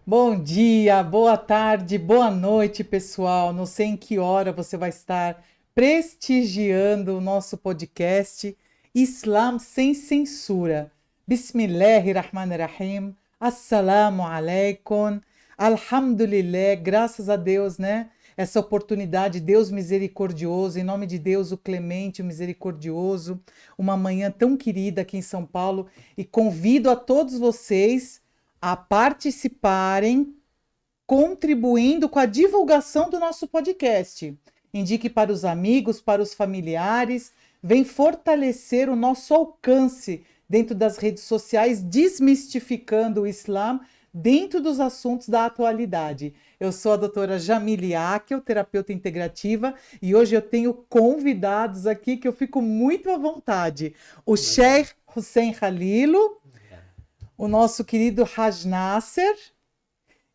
Bom dia, boa tarde, boa noite, pessoal. Não sei em que hora você vai estar prestigiando o nosso podcast Islam sem censura. Bismillahirrahmanirrahim. Assalamu alaikum. Alhamdulillah. Graças a Deus, né? Essa oportunidade, Deus misericordioso, em nome de Deus, o clemente, o misericordioso, uma manhã tão querida aqui em São Paulo, e convido a todos vocês a participarem, contribuindo com a divulgação do nosso podcast. Indique para os amigos, para os familiares, vem fortalecer o nosso alcance dentro das redes sociais, desmistificando o Islã dentro dos assuntos da atualidade. Eu sou a doutora Jamile Akel, terapeuta integrativa, e hoje eu tenho convidados aqui que eu fico muito à vontade. O Legal, Sheikh Hussein Halilo, legal. o nosso querido Haj Nasser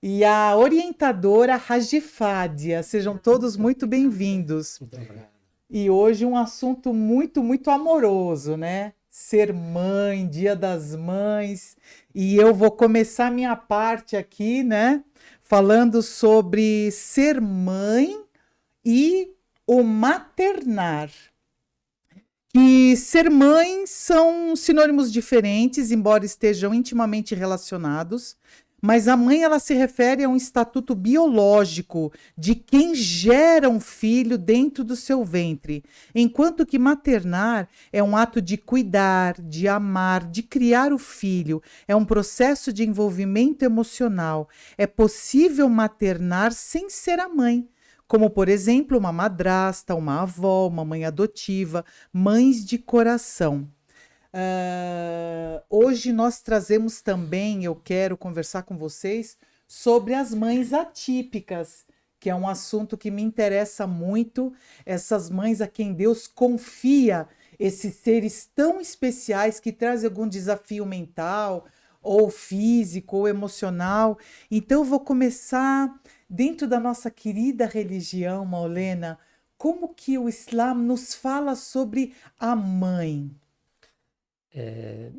e a orientadora Haj Fádia. Sejam todos muito bem-vindos. Muito obrigado. E hoje um assunto muito amoroso, né? Ser mãe, Dia das Mães. E eu vou começar minha parte aqui, né? Falando sobre ser mãe e o maternar. Que ser mãe são sinônimos diferentes, embora estejam intimamente relacionados, mas a mãe ela se refere a um estatuto biológico de quem gera um filho dentro do seu ventre, enquanto que maternar é um ato de cuidar, de amar, de criar o filho, é um processo de envolvimento emocional. É possível maternar sem ser a mãe, como, por exemplo, uma madrasta, uma avó, uma mãe adotiva, mães de coração. Hoje nós trazemos também, eu quero conversar com vocês sobre as mães atípicas, que é um assunto que me interessa muito, essas mães a quem Deus confia esses seres tão especiais que trazem algum desafio mental, ou físico, ou emocional. Então, eu vou começar dentro da nossa querida religião, Maulena, como que o Islã nos fala sobre a mãe? Eh,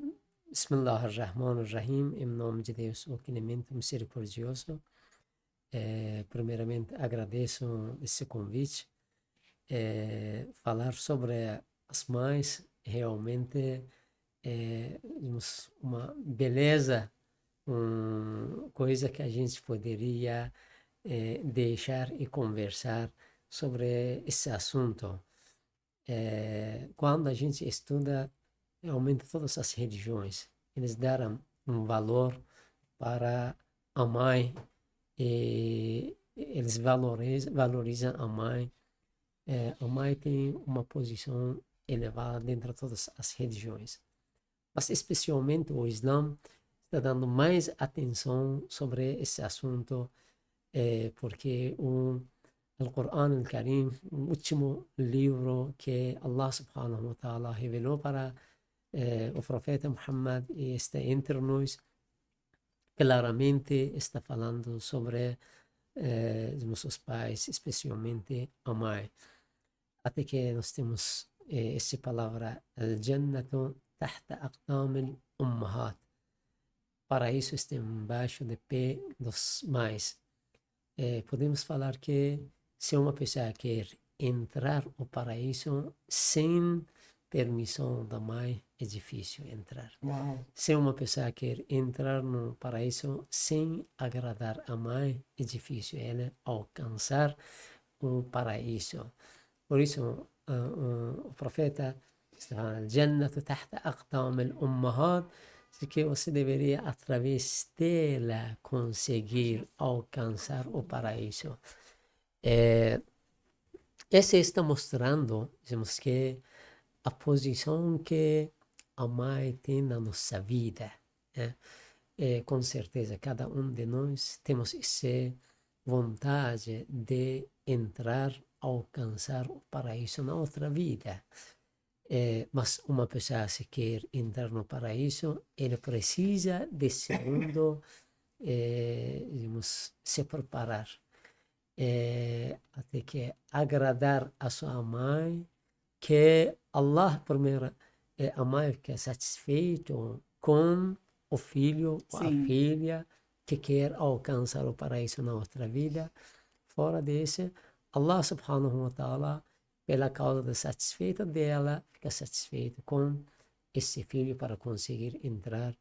Bismillahirrahmanirrahim, em nome de Deus, o clemente misericordioso. Primeiramente, agradeço esse convite. Falar sobre as mães realmente é uma beleza, coisa que a gente poderia deixar e conversar sobre esse assunto. Quando a gente estuda realmente todas as religiões, eles deram um valor para a mãe e eles valorizam a mãe. A mãe tem uma posição elevada dentro de todas as religiões, mas especialmente o Islã está dando mais atenção sobre esse assunto, porque o Corão Al-Karim, o último livro que Allah subhanahu wa ta'ala revelou para o profeta Muhammad, e está entre nós, claramente está falando sobre os nossos pais, especialmente a mãe. Até que nós temos essa palavra, Al-Jannatu tahta aqdamil ummahat. Paraíso está embaixo de pé dos mães. Podemos falar que se uma pessoa quer entrar no paraíso sem permissão da mãe, é difícil entrar. Uau. Se uma pessoa quer entrar no paraíso sem agradar a mãe, é difícil ela alcançar o paraíso. Por isso, o profeta está Jannatu tahta aqdam al-ummahat, que você deveria, através dela, conseguir alcançar o paraíso. É, esse está mostrando, digamos, que a posição que a mãe tem na nossa vida, né? Com certeza, cada um de nós temos essa vontade de entrar, alcançar o paraíso na outra vida. Mas uma pessoa, se quer entrar no paraíso, ele precisa de segundo, digamos, se preparar. Até que agradar a sua mãe, que Allah primeiro, a mãe fica satisfeito com o filho ou a Sim. filha, que quer alcançar o paraíso na outra vida. Fora desse, Allah subhanahu wa ta'ala, pela causa da satisfeita dela, fica satisfeito com esse filho para conseguir entrar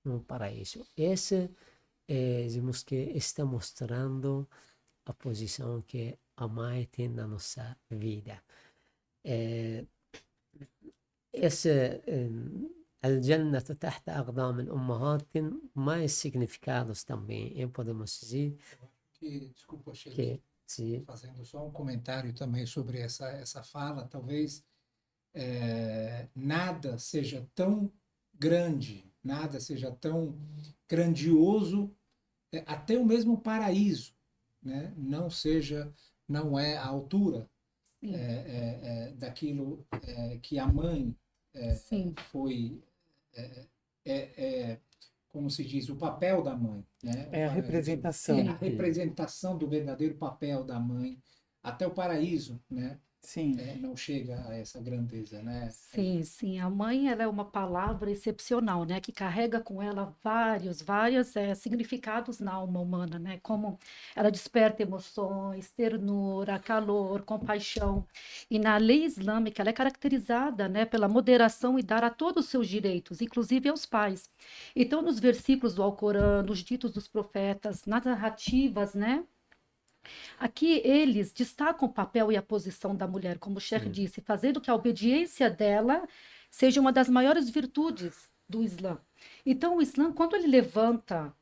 no paraíso. Esse, digamos que está mostrando a posição que a mãe tem na nossa vida. Esse الجنة تحت أقدام الأمهات tem mais significados também, podemos dizer Desculpa, Sheila, que sim, fazendo só um comentário também sobre essa fala, talvez nada seja tão grande, nada seja tão grandioso, até o mesmo paraíso, né? Não é a altura daquilo que a mãe Sim. foi, como se diz, o papel da mãe, né? É a representação. A representação do verdadeiro papel da mãe, até o paraíso, né? Sim. Não chega a essa grandeza, né? Sim, sim. A mãe, ela é uma palavra excepcional, né? Que carrega com ela vários significados na alma humana, né? Como ela desperta emoções, ternura, calor, compaixão. E na lei islâmica, ela é caracterizada, né, pela moderação e dar a todos os seus direitos, inclusive aos pais. Então, nos versículos do Alcorão, nos ditos dos profetas, nas narrativas, né? Aqui eles destacam o papel e a posição da mulher, como o Sheikh disse, fazendo que a obediência dela seja uma das maiores virtudes do Islã. Então, o Islã, quando ele levanta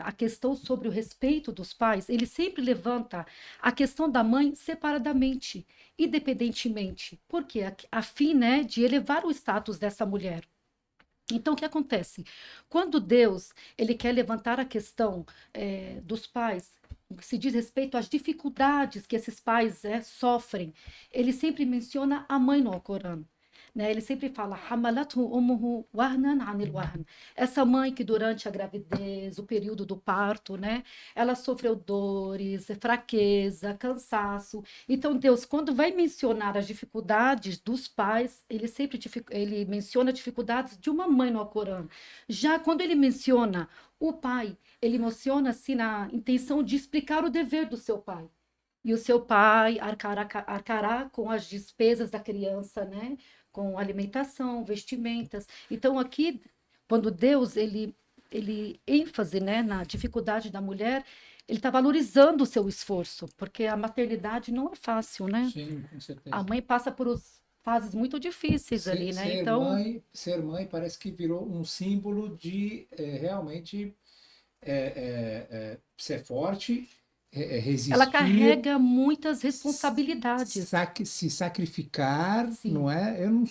a questão sobre o respeito dos pais, ele sempre levanta a questão da mãe separadamente, independentemente, porque a fim, né, de elevar o status dessa mulher. Então, o que acontece? Quando Deus ele quer levantar a questão dos pais, no que se diz respeito às dificuldades que esses pais sofrem, ele sempre menciona a mãe no Alcorão. Né? Ele sempre fala, "Hamalathu ummuhu wahnan anil wahn." Essa mãe que durante a gravidez, o período do parto, né, ela sofreu dores, fraqueza, cansaço. Então Deus, quando vai mencionar as dificuldades dos pais, ele menciona dificuldades de uma mãe no Alcorão. Já quando ele menciona o pai, ele emociona-se na intenção de explicar o dever do seu pai. E o seu pai arcará com as despesas da criança, né? Com alimentação, vestimentas. Então, aqui, quando Deus, ele ênfase, né, na dificuldade da mulher, ele está valorizando o seu esforço, porque a maternidade não é fácil, né? Sim, com certeza. A mãe passa por fases muito difíceis ali, né? Então, ser mãe parece que virou um símbolo de realmente ser forte, resistir. ela carrega muitas responsabilidades. Se sacrificar, Sim. não é? Eu não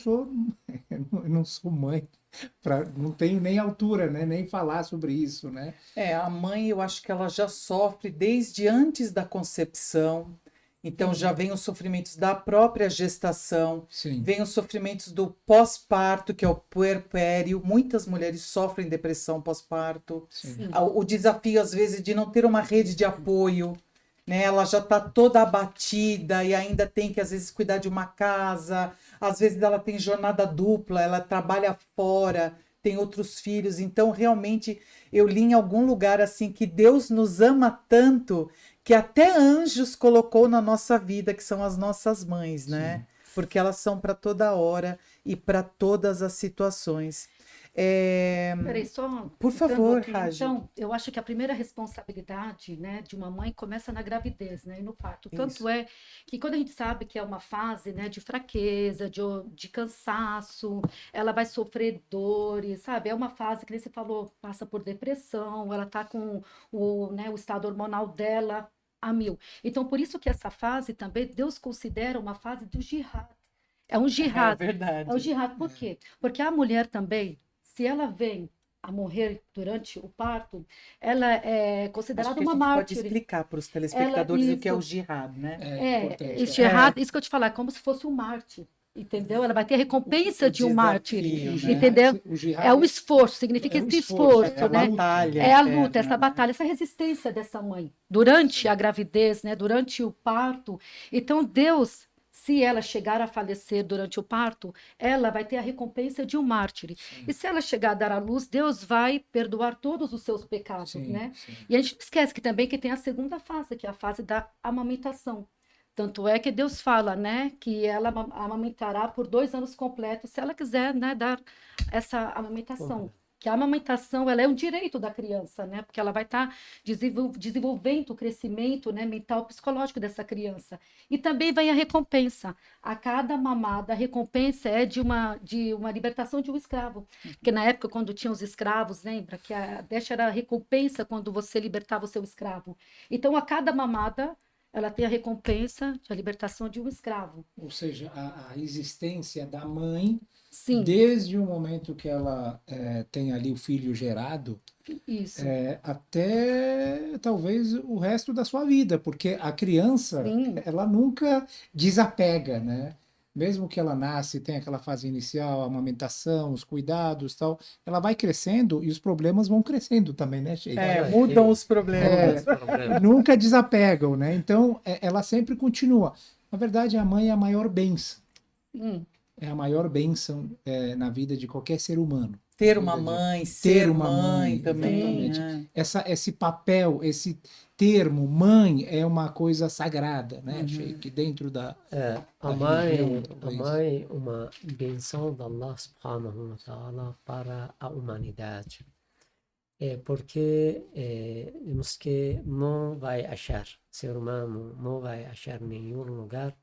sou mãe, não tenho nem altura, né? Nem falar sobre isso, né? A mãe, eu acho que ela já sofre desde antes da concepção. Então já vem os sofrimentos da própria gestação, Sim. vem os sofrimentos do pós-parto, que é o puerpério. Muitas mulheres sofrem depressão pós-parto. O desafio, às vezes, de não ter uma rede de apoio, né? Ela já está toda abatida e ainda tem que, às vezes, cuidar de uma casa. Às vezes ela tem jornada dupla, ela trabalha fora, tem outros filhos. Então, realmente, eu li em algum lugar assim que Deus nos ama tanto que até anjos colocou na nossa vida, que são as nossas mães, né? Sim. Porque elas são para toda hora e para todas as situações. Peraí, só... Por favor, Raja. Então, eu acho que a primeira responsabilidade, né, de uma mãe começa na gravidez, né, e no parto. Tanto é que quando a gente sabe que é uma fase, né, de fraqueza, de cansaço, ela vai sofrer dores, sabe? É uma fase que, nem você falou, passa por depressão, ela tá com o estado hormonal dela a mil. Então, por isso que essa fase também, Deus considera uma fase do jihad. É um jihad. É verdade. É um jihad. Por quê? Porque a mulher também, se ela vem a morrer durante o parto, ela é considerada uma mártir. Pode explicar para os telespectadores o que é o jihad, né? O jihad, isso que eu te falar, é como se fosse um mártir. Entendeu? Ela vai ter a recompensa de um mártir, né? Entendeu? É o esforço, significa esse esforço, é né? Batalha, é a luta, essa batalha, essa resistência dessa mãe durante a gravidez, né? Durante o parto. Então Deus se ela chegar a falecer durante o parto, ela vai ter a recompensa de um mártir. Sim, E se ela chegar a dar à luz, Deus vai perdoar todos os seus pecados, sim, né? sim. E a gente não esquece que também que tem a segunda fase, que é a fase da amamentação. Tanto é que Deus fala, né, que ela amamentará por 2 anos completos, se ela quiser, né, dar essa amamentação. Completo. Que a amamentação, ela é um direito da criança, né, porque ela vai estar desenvolvendo o crescimento, né, mental, psicológico dessa criança. E também vem a recompensa. A cada mamada, a recompensa é de uma libertação de um escravo. Porque na época, quando tinha os escravos, lembra que a deixa era a recompensa quando você libertava o seu escravo. Então, a cada mamada, ela tem a recompensa de a libertação de um escravo. Ou seja, a existência da mãe, Sim, desde o momento que ela tem ali o filho gerado, isso. até talvez o resto da sua vida, porque a criança, Sim, ela nunca desapega, né? Mesmo que ela nasce, tem aquela fase inicial, a amamentação, os cuidados, tal, ela vai crescendo e os problemas vão crescendo também, né, Sheik? É, Olha, mudam os muda problemas. os problemas. Nunca desapegam, né? Então, ela sempre continua. Na verdade, a mãe é a maior bênção. sim. É a maior bênção na vida de qualquer ser humano. Ter Na uma vida mãe, ter ser uma mãe mãe, também, exatamente. né? Esse papel, esse termo mãe é uma coisa sagrada, né, Uhum. Sheik? Dentro da, A da religião, mãe, talvez. é uma benção de Allah subhanahu wa ta'ala para a humanidade. É porque temos que não vai achar, ser humano não vai achar em nenhum lugar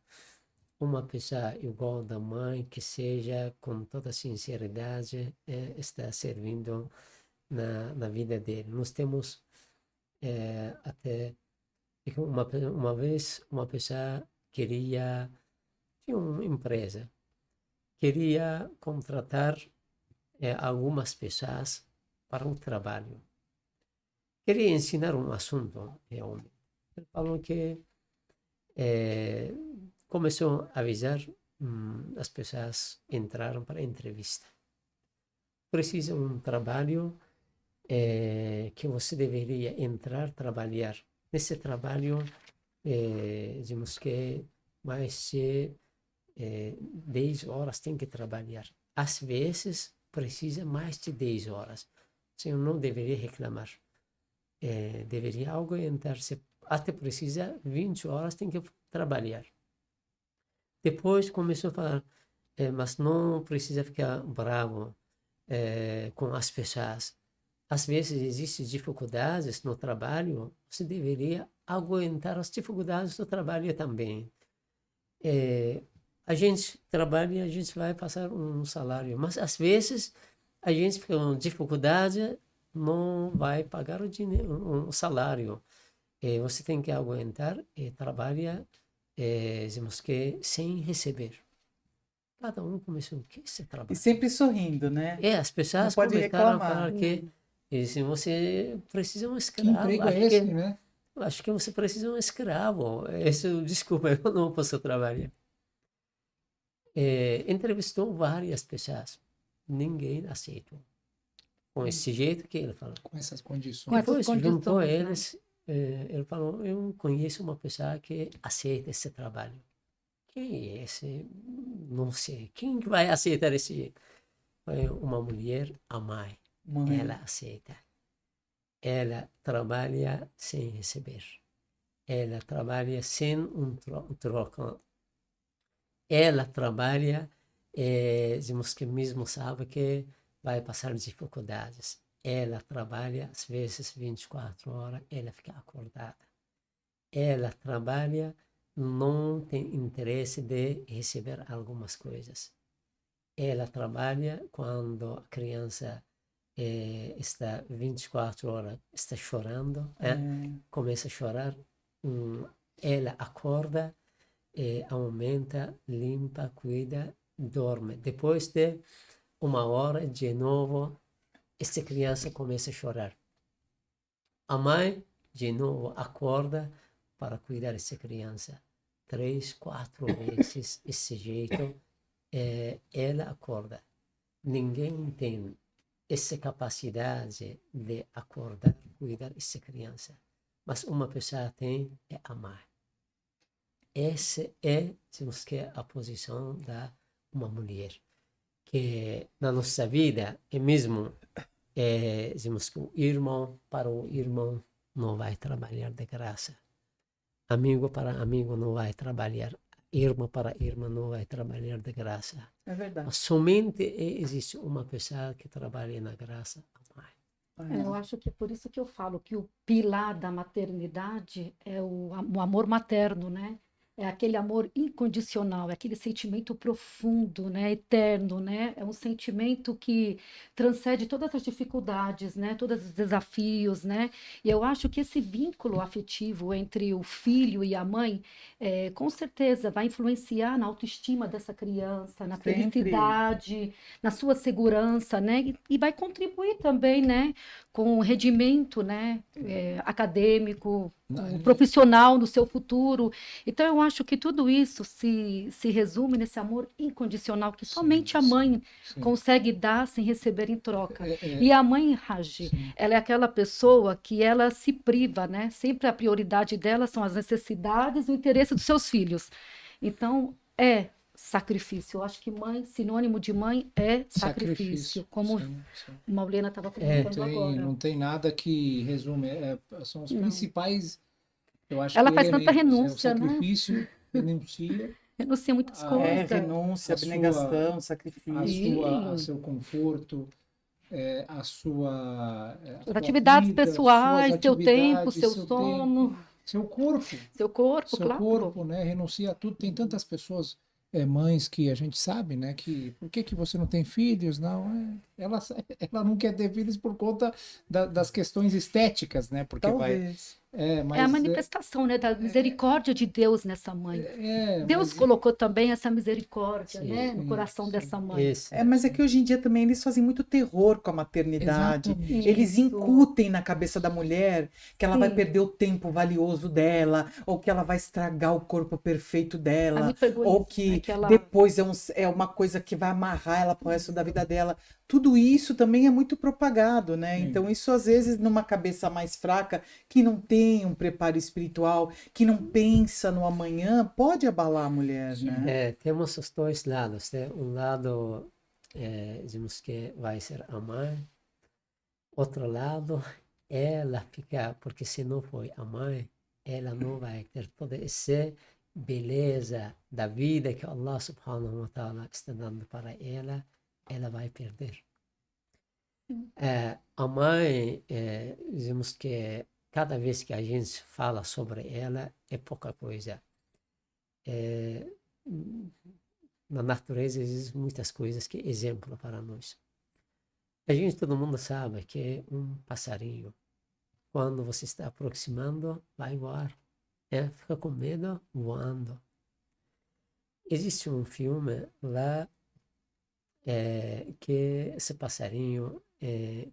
uma pessoa igual da mãe que seja com toda sinceridade está servindo na vida dele. Nós temos até uma vez uma pessoa queria tinha uma empresa queria contratar algumas pessoas para um trabalho. Queria ensinar um assunto realmente. Ele falou que eh, começou a avisar as pessoas entraram para a entrevista. Precisa um trabalho que você deveria entrar, trabalhar. Nesse trabalho, digamos que mais de 10 horas tem que trabalhar. Às vezes, precisa mais de 10 horas. Você não deveria reclamar. Deveria aguentar-se. Até precisa 20 horas, tem que trabalhar. Depois começou a falar, mas não precisa ficar bravo com as pessoas. Às vezes existem dificuldades no trabalho, você deveria aguentar as dificuldades do trabalho também. A gente trabalha e a gente vai passar um salário, mas às vezes a gente fica com dificuldade, não vai pagar o dinheiro, o salário. Você tem que aguentar e trabalha, digamos que sem receber. Cada um começou, o que você E trabalha? sempre sorrindo, né? As Não pessoas pode começaram a reclamar. falar que se você precisa de um Que escravo, emprego é esse, né? acho que você precisa de um escravo. Isso, desculpa, eu não posso trabalhar. Entrevistou várias pessoas, ninguém aceitou. Com esse jeito que ele falou. Com essas Com condições. essas Depois juntou condições, né? eles, ele falou, eu conheço uma pessoa que aceita esse trabalho. Quem é esse? Não sei. Quem que vai aceitar esse jeito? Foi uma mulher, a mãe. Mãe. Ela aceita. Ela trabalha sem receber. Ela trabalha sem troca. Ela trabalha, digamos que mesmo sabe que vai passar dificuldades. Ela trabalha, às vezes, 24 horas, ela fica acordada. Ela trabalha, não tem interesse de receber algumas coisas. Ela trabalha quando a criança está 24 horas, está chorando, começa a chorar, ela acorda, aumenta, limpa, cuida, dorme. Depois de 1 hora, de novo, essa criança começa a chorar. A mãe, de novo, acorda para cuidar dessa criança. 3, 4 vezes esse jeito, ela acorda. Ninguém tem essa capacidade de acordar, cuidar dessa criança. Mas uma pessoa tem, é a mãe. essa é, digamos que, a posição da uma mulher. Que na nossa vida é mesmo, digamos que o irmão para o irmão não vai trabalhar de graça. Amigo para amigo não vai trabalhar. Irmã para irmã não vai trabalhar de graça. É verdade. Mas somente existe uma pessoa que trabalha na graça, a mãe. Eu acho que é por isso que eu falo que o pilar da maternidade é o amor materno, né? É aquele amor incondicional, é aquele sentimento profundo, né? Eterno, né? É um sentimento que transcende todas as dificuldades, né? Todos os desafios, né? E eu acho que esse vínculo afetivo entre o filho e a mãe, com certeza vai influenciar na autoestima dessa criança, na Sempre. felicidade, na sua segurança, né? E vai contribuir também, né? Com o rendimento, né, acadêmico, profissional no seu futuro. Então, eu acho que tudo isso se resume nesse amor incondicional que somente a mãe consegue dar sem receber em troca. E a mãe, Ragi, ela é aquela pessoa que ela se priva, né? Sempre a prioridade dela são as necessidades e o interesse dos seus filhos. Então, sacrifício. Eu acho que mãe, sinônimo de mãe é sacrifício. Como a Maulena estava comentando agora. Não tem nada que resume. São os principais, eu acho Ela que faz tanta elementos. renúncia, O sacrifício, renuncia. Renuncia muitas coisas. Renúncia, abnegação, sacrifício. A seu conforto, Suas atividades vida, pessoais, suas seu tempo, atividades, seu seu sono. tempo, seu corpo. Seu corpo, Seu claro. corpo, né? Renuncia a tudo. Tem tantas pessoas, mães, que a gente sabe, né? Que por que você não tem filhos? Não, ela não quer ter filhos por conta das questões estéticas, né? Porque Talvez. mas, é a manifestação, né, da misericórdia de Deus nessa mãe. Deus mas- colocou também essa misericórdia, Sim, né, no coração dessa mãe. Isso. Mas é que hoje em dia também eles fazem muito terror com a maternidade. Exatamente. Eles Isso. incutem na cabeça da mulher que ela vai Sim. perder o tempo valioso dela, ou que ela vai estragar o corpo perfeito É dela, muito egoísta, ou que né, que ela- depois é uma coisa que vai amarrar ela pro resto da vida dela. Tudo isso também é muito propagado, né? Sim. Então isso às vezes numa cabeça mais fraca, que não tem um preparo espiritual, que não pensa no amanhã, pode abalar a mulher, né? Temos os dois lados, né? Um lado, digamos que vai ser a mãe, outro lado, ela fica, porque se não foi a mãe, ela não vai ter toda essa beleza da vida que Allah subhanahu wa ta'ala está dando para ela vai perder. A mãe, digamos que cada vez que a gente fala sobre ela, é pouca coisa. Na natureza existem muitas coisas que é exemplo para nós. Todo mundo sabe que um passarinho, quando você está aproximando, vai voar. Fica com medo voando. Existe um filme lá que esse passarinho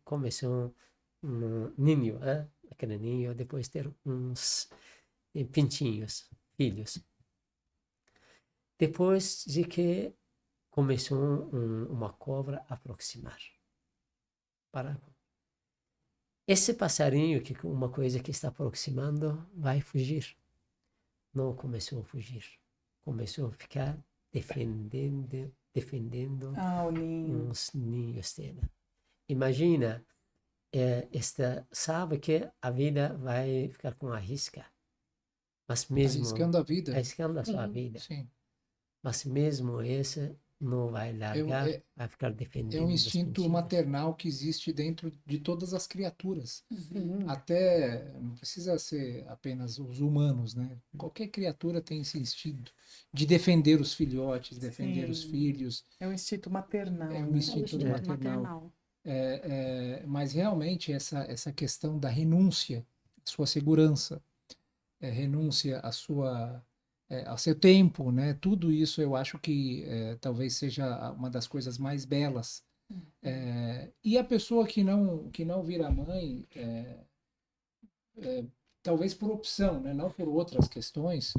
começou um ninho, pequenininho, depois ter uns pintinhos, filhos. Depois de que começou uma cobra a aproximar. Esse passarinho, que uma coisa que está aproximando, vai fugir. Não começou a fugir. Começou a ficar defendendo O ninho. uns ninhos dela. Imagina, sabe que a vida vai ficar com a risca. Mas mesmo arriscando a vida. arriscando a sua vida. Sim. Mas mesmo esse não vai largar, vai ficar defendendo. É um dos instinto pintinhos. maternal que existe dentro de todas as criaturas. Sim. Até não precisa ser apenas os humanos, né? Qualquer criatura tem esse instinto de defender os filhotes, defender os Sim. filhos. É um instinto maternal. É um né? instinto É o maternal. Mas realmente essa questão da renúncia à sua segurança, renúncia ao seu tempo, né? Tudo isso eu acho que talvez seja uma das coisas mais belas. E a pessoa que não vira mãe, talvez por opção, né? Não por outras questões,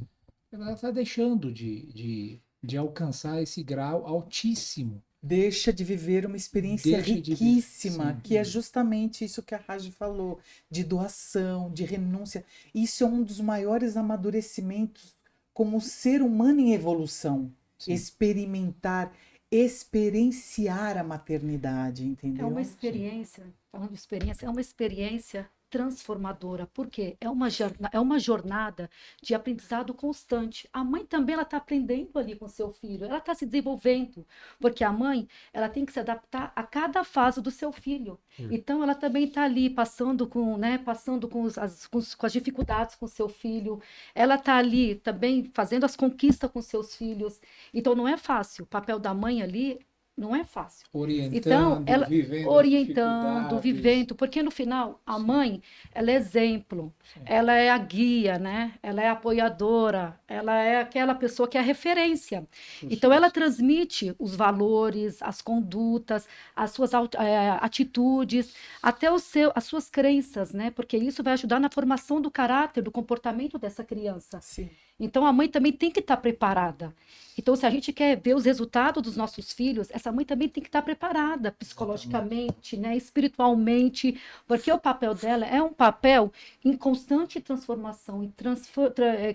ela está deixando de alcançar esse grau altíssimo. Deixa de viver uma experiência Deixa de riquíssima, sim. que é justamente isso que a Raj falou, de doação, de renúncia. Isso é um dos maiores amadurecimentos como ser humano em evolução, Sim. experienciar a maternidade, É entendeu? uma experiência, falando de experiência, é uma experiência transformadora, porque é uma jornada de aprendizado constante. A mãe também ela está aprendendo ali com seu filho, ela está se desenvolvendo, porque a mãe ela tem que se adaptar a cada fase do seu filho. Então ela também está ali passando com, né, passando com as dificuldades com seu filho. Ela está ali também fazendo as conquistas com seus filhos. Então não é fácil. O papel da mãe ali não é fácil. Então, Orientando, ela vivendo as orientando, dificuldades. vivendo, porque no final a Sim. mãe, ela é exemplo, Sim. ela é a guia, né? Ela é a apoiadora, ela é aquela pessoa que é a referência. Então ela transmite os valores, as condutas, as suas atitudes, até as suas crenças, né? Porque isso vai ajudar na formação do caráter, do comportamento dessa criança. Sim. Então a mãe também tem que estar preparada. Então, se a gente quer ver os resultados dos nossos filhos, essa mãe também tem que estar preparada psicologicamente, né, espiritualmente, porque o papel dela é um papel em constante transformação, em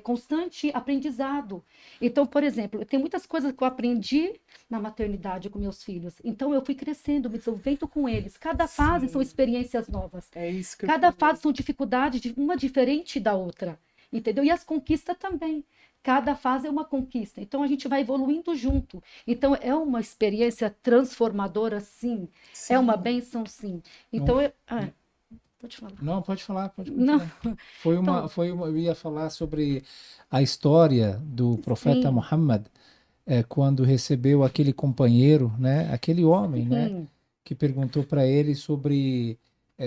constante aprendizado. Então, por exemplo, tem muitas coisas que eu aprendi na maternidade com meus filhos. Então, eu fui crescendo, me desenvolvendo com eles. Cada fase Sim. são experiências novas. É isso que eu Cada falei. fase são dificuldades, uma diferente da outra. Entendeu? E as conquistas também. Cada fase é uma conquista. Então a gente vai evoluindo junto. Então é uma experiência transformadora, sim. Sim. É uma bênção, sim. Então pode falar. Não, pode falar, pode Não. continuar. Eu ia falar sobre a história do profeta Sim. Muhammad, quando recebeu aquele companheiro, né, aquele homem, né, Sim. que perguntou para ele sobre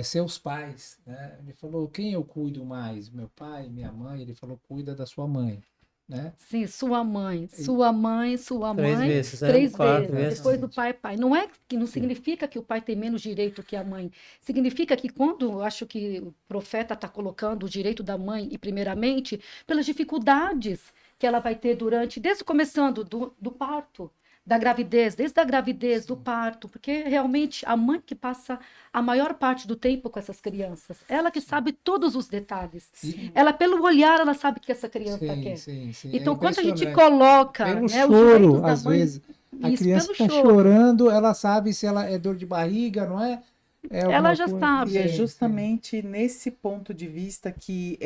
seus pais, né? Ele falou, quem eu cuido mais, meu pai, minha mãe? Ele falou, cuida da sua mãe, né? Sim, sua mãe, sua mãe, sua Três mãe, vezes, né? 3 Quarto vezes. vez. Depois do pai. Não é que não significa que o pai tem menos direito que a mãe. Significa que quando eu acho que o profeta está colocando o direito da mãe, e primeiramente, pelas dificuldades que ela vai ter desde começando do parto, da gravidez, desde a gravidez, do parto, porque realmente a mãe que passa a maior parte do tempo com essas crianças, ela que sabe todos os detalhes. Sim. Ela, pelo olhar, ela sabe o que essa criança Sim, quer. sim, sim. Então, quando a gente impressionante. coloca, Pelo né, os direitos choro, da às mãe, vezes, a isso, criança pelo está choro, chorando, ela sabe se ela é dor de barriga, não é? É ela alguma já coisa. sabe. E é Sim, justamente nesse ponto de vista que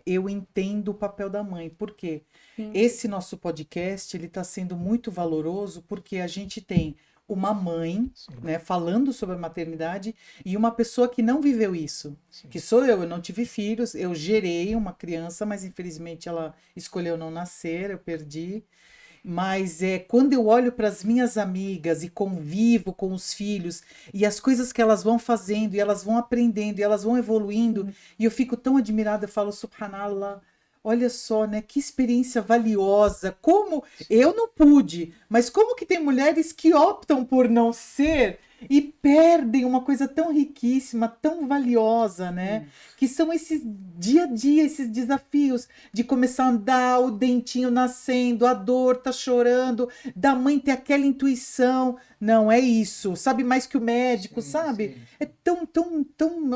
eu entendo o papel da mãe. Por quê? Sim. Esse nosso podcast ele está sendo muito valoroso porque a gente tem uma mãe, sim, né, falando sobre a maternidade e uma pessoa que não viveu isso, sim. que sou eu. Eu não tive filhos, eu gerei uma criança, mas infelizmente ela escolheu não nascer, eu perdi. Mas quando eu olho para as minhas amigas e convivo com os filhos e as coisas que elas vão fazendo e elas vão aprendendo e elas vão evoluindo, e eu fico tão admirada, eu falo, subhanallah, olha só, né? Que experiência valiosa. Como eu não pude, mas como que tem mulheres que optam por não ser e perdem uma coisa tão riquíssima, tão valiosa, né? Que são esses dia a dia, esses desafios de começar a andar, o dentinho nascendo, a dor tá chorando, da mãe ter aquela intuição. Não, é isso. Sabe mais que o médico, Sim, sabe? sim. É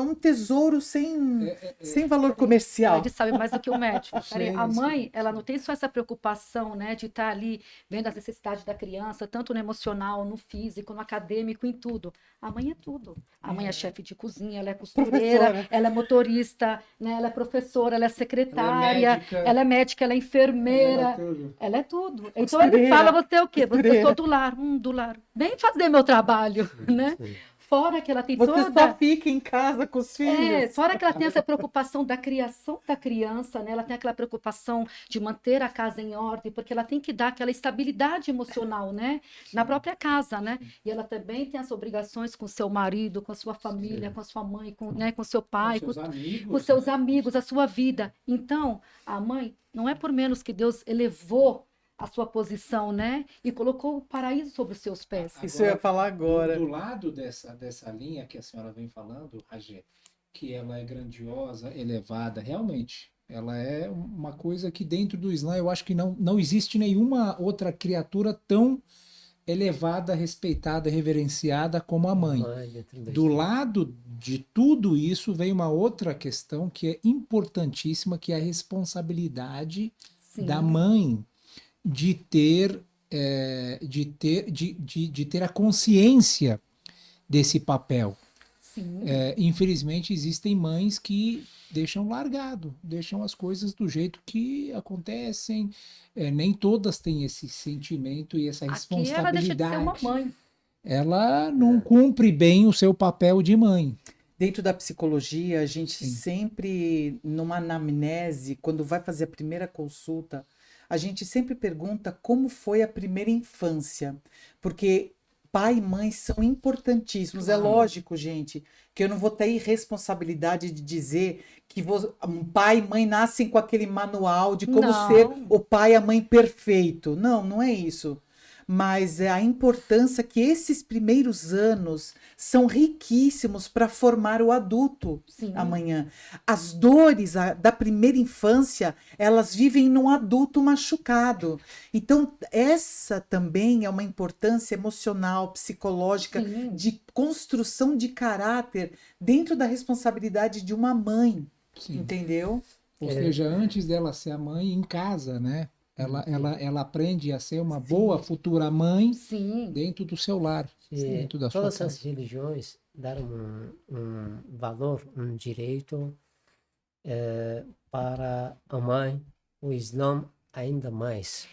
é um tesouro sem valor A comercial. gente sabe mais do que o médico. Sim, A mãe, sim, ela sim. não tem só essa preocupação, né, de estar ali vendo as necessidades da criança, tanto no emocional, no físico, no acadêmico, em tudo. A mãe é tudo. A mãe é chefe de cozinha, ela é costureira, Professora. ela é motorista, né, ela é professora, ela é secretária, ela é médica, ela é Ela enfermeira. tudo. Ela é tudo. Então ele Costureira, fala, você é o quê? Eu costureira. sou do lar. Vem fazer meu trabalho, né? Sim. Fora que ela tem Você toda... só fica em casa com os filhos. fora que ela tem essa preocupação da criação da criança, né? Ela tem aquela preocupação de manter a casa em ordem, porque ela tem que dar aquela estabilidade emocional, né? Na própria casa, né? E ela também tem as obrigações com seu marido, com a sua família, com a sua mãe, né? Com seu pai, Com seus amigos. com seus né? amigos, a sua vida. Então, a mãe, não é por menos que Deus elevou a sua posição, né? E colocou o paraíso sobre os seus pés. Isso eu ia falar agora. Do lado dessa linha que a senhora vem falando, Ragê, que ela é grandiosa, elevada, realmente, ela é uma coisa que dentro do Islã eu acho que não existe nenhuma outra criatura tão elevada, respeitada, reverenciada como a mãe. Do lado de tudo isso vem uma outra questão que é importantíssima, que é a responsabilidade da Sim, mãe de ter a consciência desse papel. sim. Infelizmente, existem mães que deixam largado, deixam as coisas do jeito que acontecem. Nem todas têm esse sentimento e essa Aqui ela deixa de ser uma responsabilidade. mãe. Ela não cumpre bem o seu papel de mãe. Dentro da psicologia, a gente Sim, sempre, numa anamnese, quando vai fazer a primeira consulta, a gente sempre pergunta como foi a primeira infância, porque pai e mãe são importantíssimos. É Claro. lógico, gente, que eu não vou ter irresponsabilidade de dizer que um pai e mãe nascem com aquele manual de como ser Não, o pai e a mãe perfeito. Não, não é isso. Mas é a importância que esses primeiros anos são riquíssimos para formar o adulto sim, amanhã. As dores da primeira infância, elas vivem num adulto machucado. Então, essa também é uma importância emocional, psicológica, sim, de construção de caráter dentro da responsabilidade de uma mãe, sim. entendeu? Ou É, seja, antes dela ser a mãe em casa, né? Ela aprende a ser uma boa Sim. futura mãe sim, dentro do seu lar, se dentro da sua todas as casa. religiões deram um valor, um direito para a mãe, o Islã ainda mais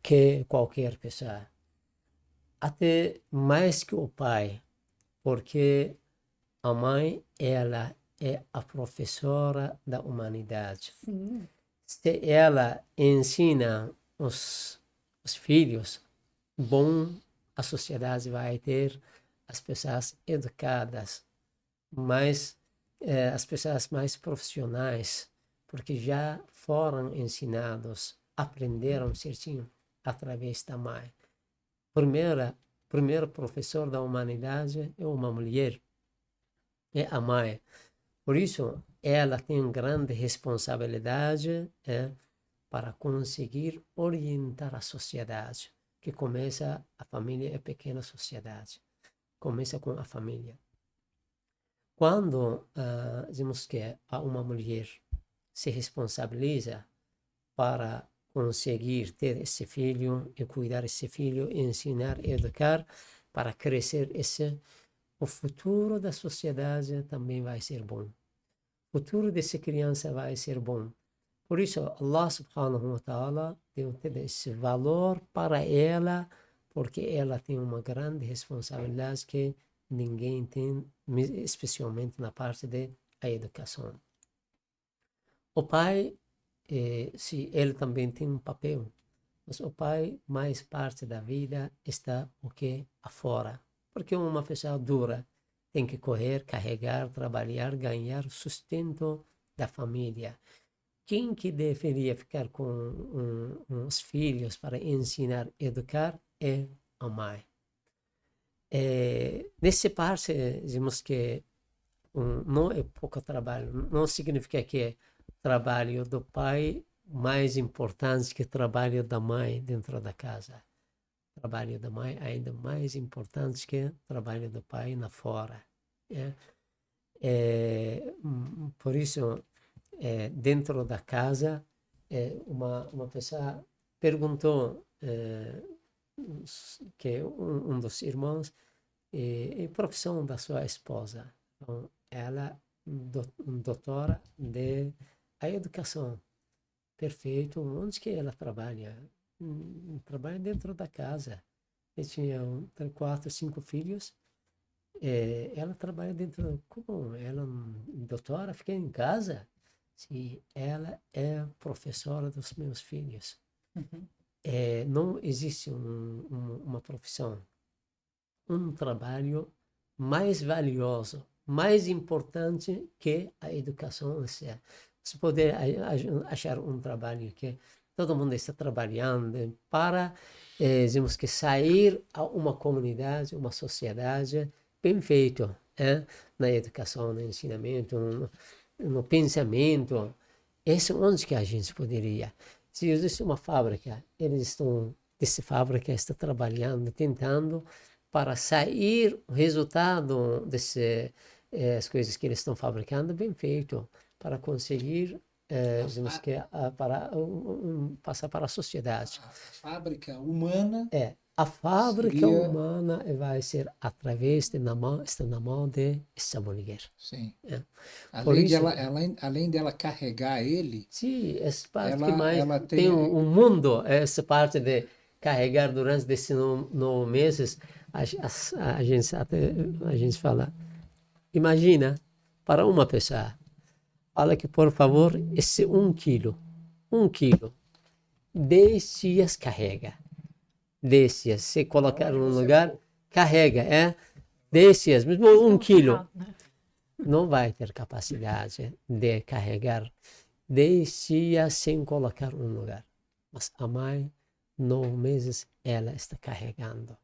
que qualquer pessoa, até mais que o pai, porque a mãe ela é a professora da humanidade. sim, Se ela ensina os filhos, bom, a sociedade vai ter as pessoas educadas, mas as pessoas mais profissionais, porque já foram ensinados, aprenderam certinho através da mãe. Primeiro professor da humanidade é uma mulher, é a mãe. Por isso, ela tem grande responsabilidade para conseguir orientar a sociedade, que começa a família, é pequena sociedade, começa com a família. Quando dizemos que uma mulher se responsabiliza para conseguir ter esse filho e cuidar esse filho, ensinar e educar para crescer o futuro da sociedade também vai ser bom. O futuro dessa criança vai ser bom. Por isso, Allah subhanahu wa ta'ala deu esse valor para ela, porque ela tem uma grande responsabilidade que ninguém tem, especialmente na parte da educação. O pai, se ele também tem um papel, mas o pai, mais parte da vida, está o que? Afora. Porque uma pessoa dura tem que correr, carregar, trabalhar, ganhar sustento da família. Quem que deveria ficar com os filhos para ensinar, educar é a mãe. Nesse parte, dizemos que não é pouco trabalho, não significa que é trabalho do pai mais importante que trabalho da mãe dentro da casa. Trabalho da mãe ainda mais importante que trabalho do pai na fora. Por isso, dentro da casa, uma pessoa perguntou que um dos irmãos a profissão da sua esposa. Então, ela doutora de a educação. Perfeito. Onde que ela trabalha? Trabalha dentro da casa. Ele tinha 4, 5 filhos. Ela trabalha dentro. Como? Ela, doutora, fica em casa? Sim, ela é professora dos meus filhos. Uhum. Não existe uma profissão, um trabalho mais valioso, mais importante que a educação. Você poder achar um trabalho que todo mundo está trabalhando para, dizemos que sair a uma comunidade, uma sociedade bem feito, na educação, no ensinamento, no pensamento. Esse é onde que a gente poderia. Se existe uma fábrica, eles estão, dessa fábrica está trabalhando, tentando para sair o resultado dessas as coisas que eles estão fabricando bem feito, para conseguir temos que passar para a sociedade. A fábrica humana A fábrica seria... humana vai ser através está na mão de essa mulher. Sim. Por isso, Além dela carregar ele, sim, essa parte que ela, mais ela tem tem... um mundo, essa parte de carregar durante esses 9 meses, a gente fala, imagina, para uma pessoa, fala que, por favor, esse 1 quilo, 10 dias carrega. 10 dias, se colocar num lugar, carrega, 10 dias, mesmo 1 quilo, não vai ter capacidade de carregar 10 dias sem colocar um lugar. Mas a mãe, 9 meses, ela está carregando.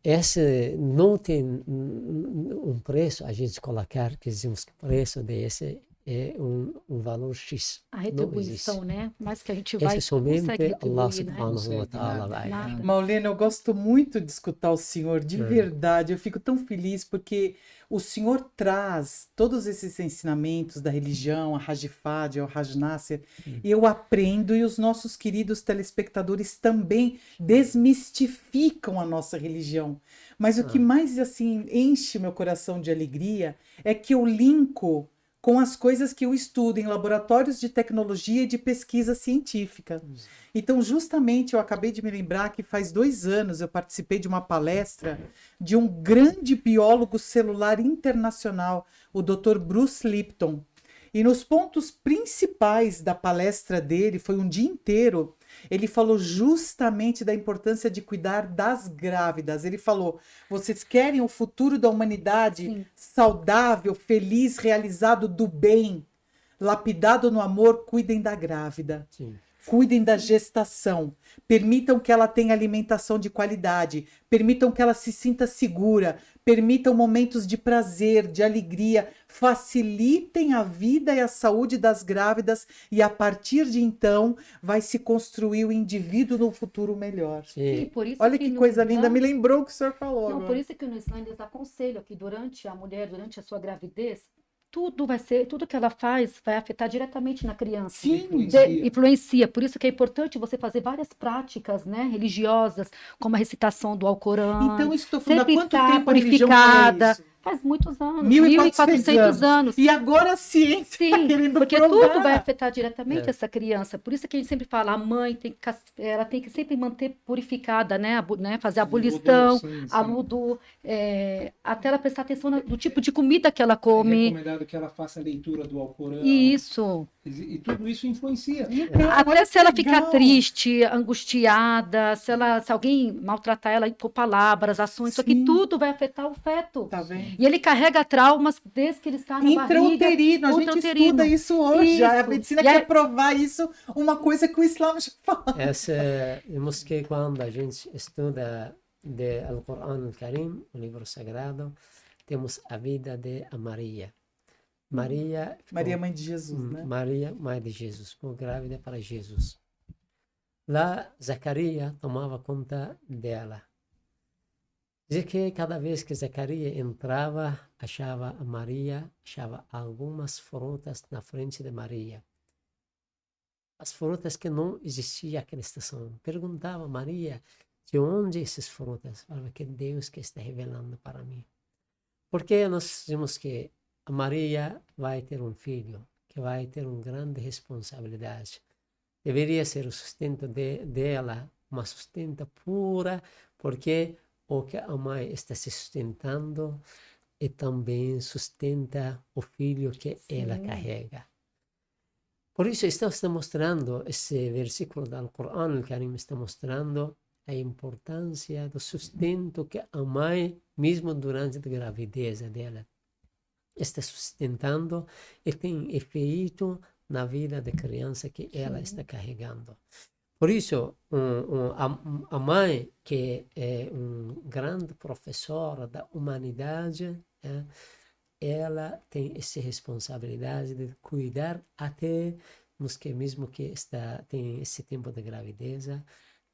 Esse não tem um preço a gente colocar, que dizemos que o preço desse é um valor X. A retribuição, né? Mas que a gente Esse vai é somente consegue Allah retribuir, né? subhanahu wa ta'ala vai. Nada. Maulena, eu gosto muito de escutar o senhor, de verdade. Eu fico tão feliz porque o senhor traz todos esses ensinamentos da religião, a Hajj Fadi, o Hajj Nasser, e eu aprendo, e os nossos queridos telespectadores também desmistificam a nossa religião. Mas o que mais assim enche meu coração de alegria é que eu linko com as coisas que eu estudo em laboratórios de tecnologia e de pesquisa científica. Então, justamente, eu acabei de me lembrar que faz 2 anos eu participei de uma palestra de um grande biólogo celular internacional, o Dr. Bruce Lipton. E nos pontos principais da palestra dele, foi um dia inteiro, ele falou justamente da importância de cuidar das grávidas. Ele falou, vocês querem o futuro da humanidade Sim. saudável, feliz, realizado do bem, lapidado no amor, cuidem da grávida. Sim. Cuidem da gestação, permitam que ela tenha alimentação de qualidade, permitam que ela se sinta segura, permitam momentos de prazer, de alegria, facilitem a vida e a saúde das grávidas e a partir de então vai se construir o indivíduo no futuro melhor. Sim, por isso Olha que coisa linda, Islã, me lembrou o que o senhor falou não, agora. por isso que no Islã eles aconselham que durante a sua gravidez, tudo que ela faz vai afetar diretamente na criança. Sim, Influencia. Por isso que é importante você fazer várias práticas, né, religiosas, como a recitação do Alcorão. então isso estou falando, há Sempre quanto estar tempo a religião fala purificada. isso? Faz muitos anos, 1400 anos. E agora a ciência está Sim, querendo porque provar. tudo vai afetar diretamente essa criança. Por isso que a gente sempre fala, a mãe ela tem que sempre manter purificada, né? Fazer a ablução, a wudu, até ela prestar atenção no tipo de comida que ela É come. recomendado que ela faça a leitura do Alcorão. Isso. E tudo isso influencia. Até se ela ficar legal. triste, angustiada, se alguém maltratar ela por palavras, ações, isso aqui Sim. tudo vai afetar o feto. Tá vendo? E ele carrega traumas desde que ele está na barriga. Intrauterino, a gente intrauterino. estuda isso hoje. A Isso. medicina E aí- quer provar isso, uma coisa que o Islã já fala. Temos que, quando a gente estuda de Al-Quran Al-Karim, o livro sagrado, temos a vida de Maria. Maria, Mãe de Jesus, né? Maria, mãe de Jesus, ficou grávida para Jesus. Lá, Zacarias tomava conta dela. Diz que cada vez que Zacarias entrava, achava algumas frutas na frente de Maria. As frutas que não existiam naquela estação. Perguntava a Maria, de onde essas frutas? Falava que Deus que está revelando para mim. Porque nós dizemos que a Maria vai ter um filho, que vai ter uma grande responsabilidade. Deveria ser o sustento dela, uma sustenta pura, porque o que a mãe está se sustentando e também sustenta o filho que ela carrega. Por isso está mostrando, esse versículo do Alcorão, o Karim está mostrando a importância do sustento que a mãe, mesmo durante a gravidez dela, está sustentando e tem efeito na vida da criança que ela está carregando. Por isso, a mãe, que é grande professora da humanidade, ela tem essa responsabilidade de cuidar até mesmo que tem esse tempo de gravidez,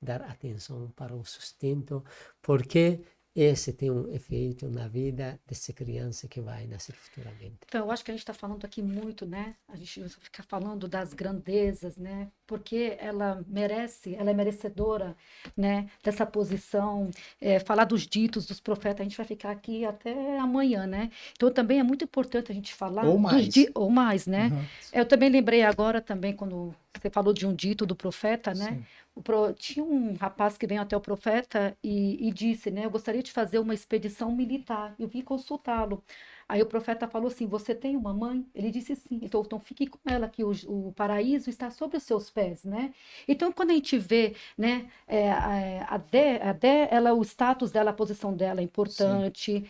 dar atenção para o sustento, porque esse tem um efeito na vida dessa criança que vai nascer futuramente. Então, eu acho que a gente está falando aqui muito, né? A gente fica falando das grandezas, né? Porque ela merece, ela é merecedora, né? Dessa posição. Falar dos ditos dos profetas, a gente vai ficar aqui até amanhã, né? Então, também é muito importante a gente falar Ou mais. ou mais, né? Uhum. Eu também lembrei agora também quando você falou de um dito do profeta, né? Sim. Tinha um rapaz que veio até o profeta e disse, né? Eu gostaria de fazer uma expedição militar. Eu vim consultá-lo. Aí o profeta falou assim: Você tem uma mãe? Ele disse sim. Então fique com ela, que o paraíso está sobre os seus pés, né? Então, quando a gente vê, né, o status dela, a posição dela é importante.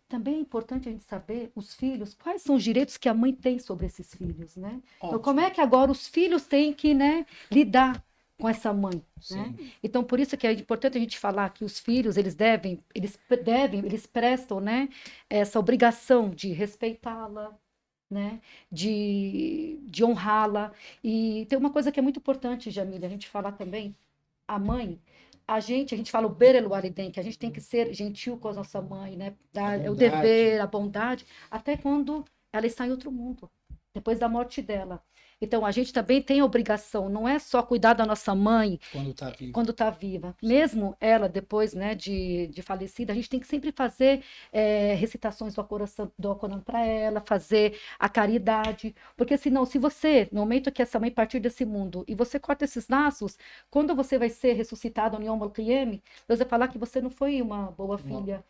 Também é importante a gente saber, os filhos, quais são os direitos que a mãe tem sobre esses filhos, né? Então, como é que agora os filhos têm que, né, lidar com essa mãe, né? Sim. Então, por isso que é importante a gente falar que os filhos, eles prestam, né, essa obrigação de respeitá-la, né, de honrá-la. E tem uma coisa que é muito importante, Jamila, a gente falar também, a mãe, a gente fala o berel waliden, que a gente tem que ser gentil com a nossa mãe, né? O bondade. dever, a bondade, até quando ela está em outro mundo, depois da morte dela. Então, a gente também tem a obrigação, não é só cuidar da nossa mãe Quando está vivo. quando está viva. Mesmo ela, depois, né, de falecida, a gente tem que sempre fazer recitações do Alcorão para ela, fazer a caridade, porque senão, se você, no momento que essa mãe partir desse mundo, e você corta esses laços, quando você vai ser ressuscitado no Yom Al-Qiyam, Deus vai falar que você não foi uma boa filha,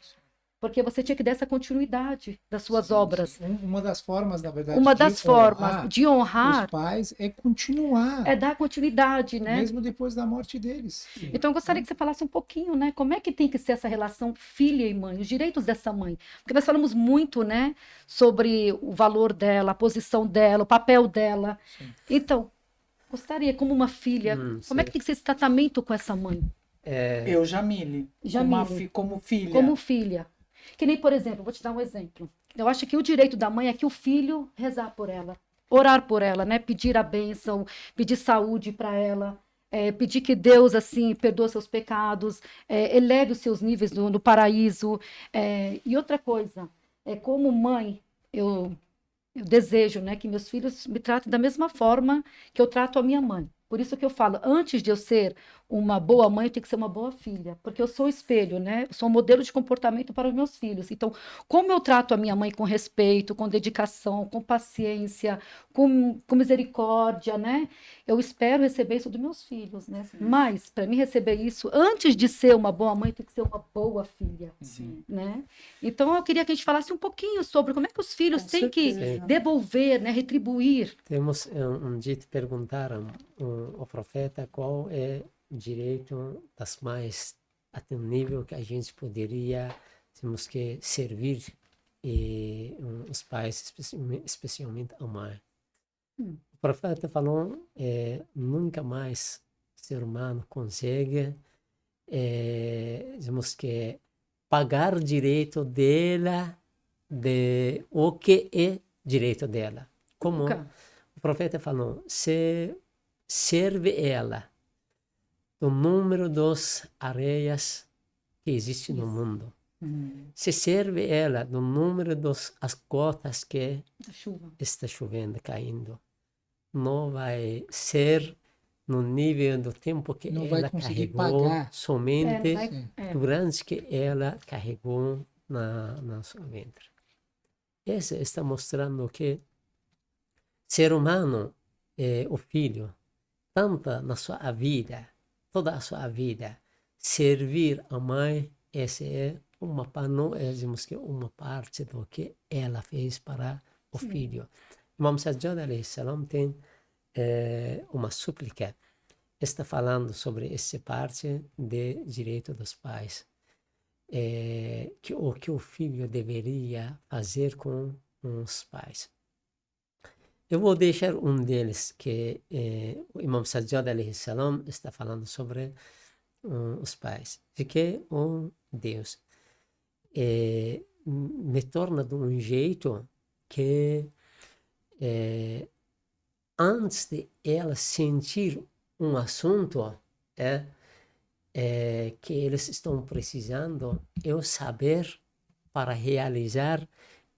porque você tinha que dar essa continuidade das suas Sim, obras. sim. Uma das formas, na verdade, Uma de das honrar formas de honrar os pais é continuar, é dar continuidade, né? mesmo depois da morte deles. Então, eu gostaria que você falasse um pouquinho, né? Como é que tem que ser essa relação filha e mãe, os direitos dessa mãe? Porque nós falamos muito, né, sobre o valor dela, a posição dela, o papel dela. Sim. Então, gostaria, como uma filha, como é que tem que ser esse tratamento com essa mãe? Eu, Jamile, Jamile. como filha. Como filha. Que nem, por exemplo, vou te dar um exemplo. Eu acho que o direito da mãe é que o filho rezar por ela, orar por ela, né? Pedir a bênção, pedir saúde para ela, pedir que Deus, assim, perdoe seus pecados, eleve os seus níveis no paraíso. E outra coisa, como mãe, eu desejo, né, que meus filhos me tratem da mesma forma que eu trato a minha mãe. Por isso que eu falo, antes de eu ser uma boa mãe, eu tenho que ser uma boa filha, porque eu sou o espelho, né? Eu sou um modelo de comportamento para os meus filhos. Então, como eu trato a minha mãe com respeito, com dedicação, com paciência, com misericórdia, né? Eu espero receber isso dos meus filhos, né? Mas, para mim receber isso, antes de ser uma boa mãe, tem que ser uma boa filha, Sim. né? Então, eu queria que a gente falasse um pouquinho sobre como é que os filhos Com têm que certeza. devolver, né? Retribuir. Temos um dia perguntaram ao profeta qual é o direito das mães até um nível que a gente poderia, temos que servir os pais, especialmente a mãe. O profeta falou, nunca mais o ser humano consegue, temos que pagar o direito dela de o que é direito dela. Como Nunca. o profeta falou, se serve ela do número das areias que existe no mundo. Se serve ela do número das gotas que Da chuva. está chovendo, caindo. Não vai ser no nível do tempo que Não vai ela conseguir carregou, pagar. somente Sim. durante que ela carregou na sua ventre. Isso está mostrando que ser humano, o filho, tanto na sua vida, toda a sua vida, servir a mãe, essa é uma parte do que ela fez para o filho. Imam Sajjad alayhi salam tem uma súplica, está falando sobre essa parte de direito dos pais, que o que o filho deveria fazer com os pais. Eu vou deixar um deles, que o Imam Sajjad alayhi salam está falando sobre os pais, de que Deus me torna de um jeito que antes de ela sentir um assunto, que eles estão precisando é o saber para realizar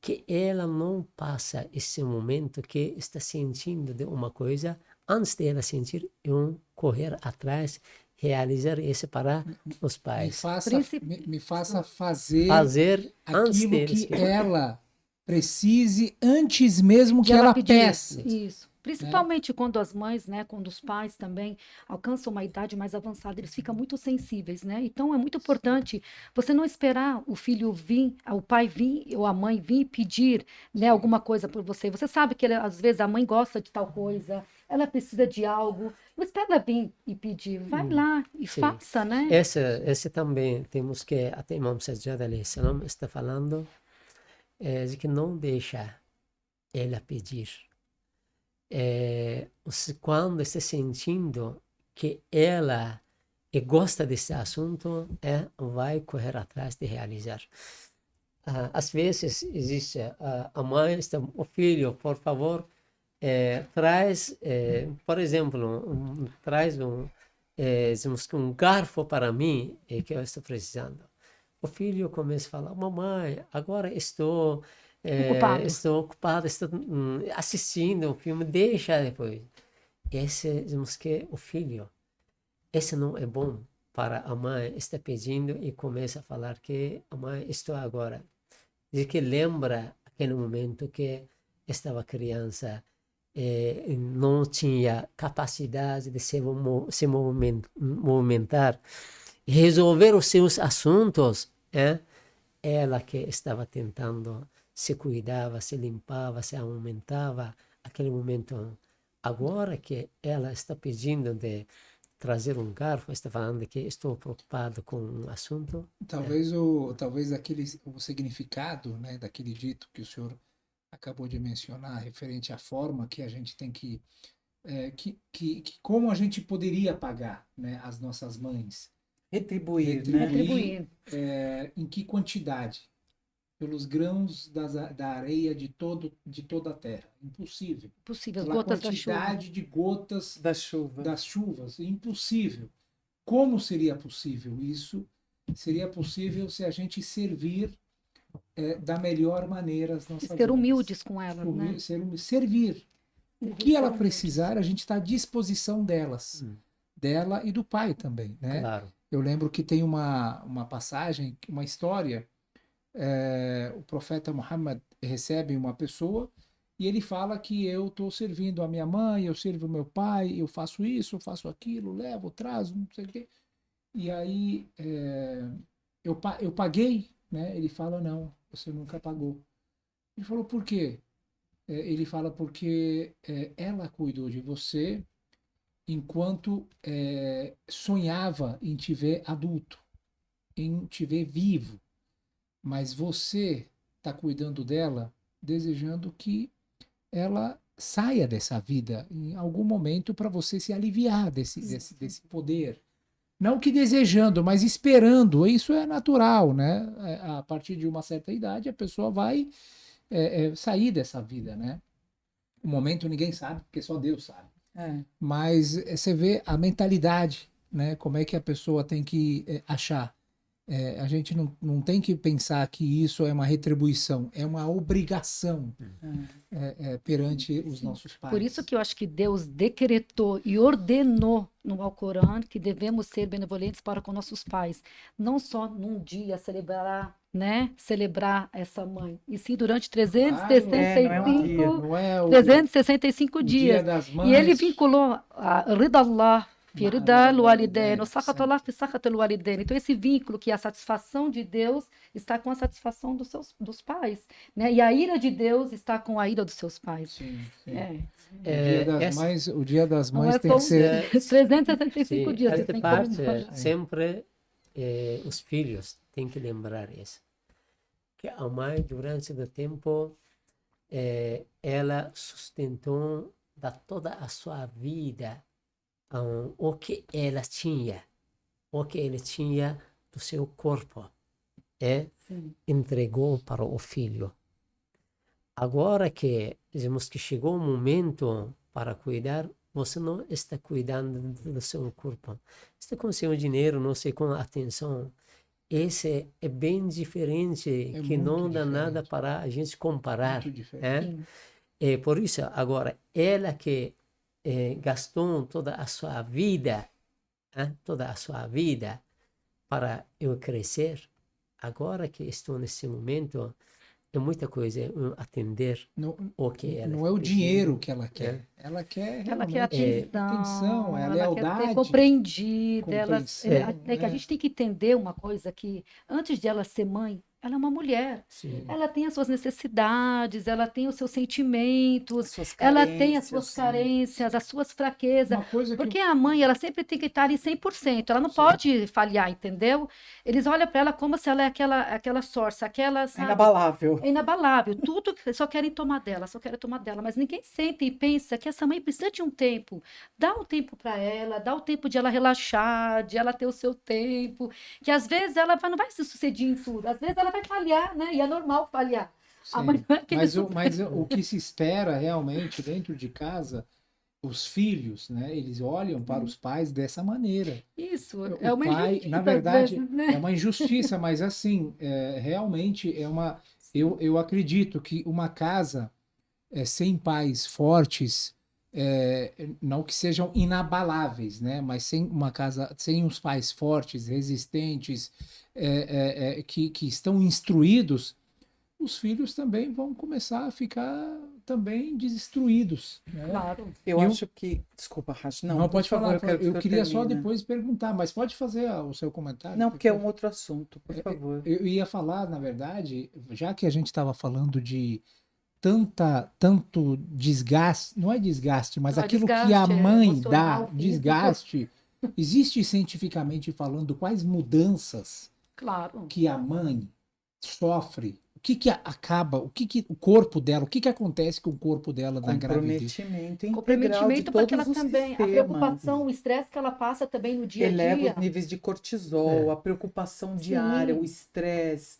que ela não passa esse momento que está sentindo de uma coisa antes de ela sentir, correr atrás, realizar isso para os Me pais. faça, me faça fazer Fazer antes aquilo deles. que ela precise antes mesmo De que ela ela pedir. peça. Isso. Principalmente quando as mães, né, quando os pais também alcançam uma idade mais avançada, eles ficam muito sensíveis, né? Então é muito importante você não esperar o filho vir, o pai vir ou a mãe vir pedir, né, alguma coisa por você. Você sabe que às vezes a mãe gosta de tal coisa, ela precisa de algo. Não espera ela vir e pedir, vai lá e Sim. faça, né? Esse também temos que, até Imam Sajjad alayhi salam está falando de que não deixa ela pedir. Quando está sentindo que ela gosta desse assunto, vai correr atrás de realizar. Às vezes existe a mãe, o filho, por favor, traz, por exemplo, traz digamos que um garfo para mim que eu estou precisando. O filho começa a falar, mamãe, agora estou ocupado, estou assistindo um filme, deixa depois. Digamos que o filho, esse não é bom para a mãe estar pedindo e começa a falar que a mãe estou agora. Diz que lembra aquele momento que estava criança, não tinha capacidade de se movimentar, resolver os seus assuntos, ela que estava tentando, se cuidava, se limpava, se aumentava, aquele momento. Agora que ela está pedindo de trazer um garfo, está falando que estou preocupado com um assunto. Talvez o significado, né, daquele dito que o senhor acabou de mencionar, referente à forma que a gente tem que como a gente poderia pagar, né, as nossas mães. Retribuir, né? Retribuir. Em que quantidade? Pelos grãos da areia de toda a terra. Impossível. Possível, as Pela gotas da chuva. quantidade de gotas Da chuva. das chuvas. Impossível. Como seria possível isso? Seria possível se a gente servir da melhor maneira as E nossas ser mães. humildes com elas, né? Servir. O Servir, que ela ser humildes. precisar, a gente está à disposição delas. Dela e do pai também, né? Claro. Eu lembro que tem uma passagem, uma história, o profeta Muhammad recebe uma pessoa e ele fala que eu estou servindo a minha mãe, eu sirvo o meu pai, eu faço isso, eu faço aquilo, levo, trazo, não sei o quê. E aí eu paguei, né? Ele fala, não, você nunca pagou. Ele falou, por quê? Ele fala, porque ela cuidou de você enquanto sonhava em te ver adulto, em te ver vivo. Mas você está cuidando dela, desejando que ela saia dessa vida em algum momento para você se aliviar desse poder. Não que desejando, mas esperando. Isso é natural, né? A partir de uma certa idade, a pessoa vai sair dessa vida, né? O momento ninguém sabe, porque só Deus sabe. Mas você vê a mentalidade, né? Como é que a pessoa tem que achar. A gente não tem que pensar que isso é uma retribuição, é uma obrigação perante os nossos pais. Por isso que eu acho que Deus decretou e ordenou no Alcorão que devemos ser benevolentes para com nossos pais. Não só num dia celebrar, né? Celebrar essa mãe. E sim durante 365, não é o 365 dias. Dia das Mães. E ele vinculou a Ridallah fi ridal walidain, o sakhatullah fi sakhatul walidain. Então esse vínculo que a satisfação de Deus está com a satisfação dos pais, né? E a ira de Deus está com a ira dos seus pais. Sim, sim. O O Dia das Mães Não é tem só que ser 365 dias. Essa Tem que parte, comemorar. sempre os filhos têm que lembrar isso. Que a mãe, durante o tempo, ela sustentou toda a sua vida o que ela tinha, o que ele tinha do seu corpo, entregou para o filho. Agora que, dizemos que chegou o momento para cuidar você não está cuidando do seu corpo. Está com seu dinheiro, não sei, com atenção. Esse é bem diferente, É que muito não dá nada diferente. para a gente comparar, Muito diferente. né? Sim. É por isso, agora, ela que gastou toda a sua vida, né? Toda a sua vida para eu crescer, agora que estou nesse momento, é muita coisa, atender Não, o que ela não é o está dinheiro pedindo, que ela né? quer. Ela quer Ela quer realmente atenção, é a ela quer ser lealdade, compreendida, compreensão, é que a né? gente tem que entender uma coisa que antes de ela ser mãe, ela é uma mulher. Sim. Ela tem as suas necessidades, ela tem os seus sentimentos, As suas ela tem as suas carências, né? carências, as suas fraquezas. Uma coisa que Porque a mãe, ela sempre tem que estar ali 100%. Ela não Sim. pode falhar, entendeu? Eles olham para ela como se ela é aquela sorça, aquela, É sabe? inabalável. É inabalável. Tudo que só querem tomar dela, só querem tomar dela. Mas ninguém sente e pensa que essa mãe precisa de um tempo. Dá um tempo para ela, dá o tempo de ela relaxar, de ela ter o seu tempo. Que às vezes ela não vai se suceder em tudo. Às vezes ela vai falhar, né? E é normal falhar. A mãe Sim. não é aquele Mas o que se espera realmente dentro de casa, os filhos, né? Eles olham para os pais dessa maneira. Isso, O é uma pai, na injustiça às verdade, vezes, é né? uma injustiça, mas assim, realmente é uma. Eu acredito que uma casa sem pais fortes, não que sejam inabaláveis, né? Mas sem uma casa, sem os pais fortes, resistentes, que estão instruídos, os filhos também vão começar a ficar também desinstruídos, né? Claro. Eu E acho que. Desculpa, Racho. Não, não, por pode favor, falar. eu quero que o Eu senhor queria só termine. depois perguntar, mas pode fazer o seu comentário Não, porque é um depois. outro assunto, por favor. Eu ia falar, na verdade, já que a gente estava falando de tanto desgaste, não é desgaste, mas Não, é aquilo que a desgaste, é mãe dá, emocional, físico. desgaste, existe cientificamente falando quais mudanças Claro. que a mãe sofre, o que que acaba, o que o corpo dela, o que que acontece com o corpo dela na gravidez? Comprometimento integral de Comprometimento porque ela todos os também, a sistemas. preocupação, o estresse que ela passa também no dia a Eleva os dia. níveis de cortisol, a preocupação diária, o Sim, estresse,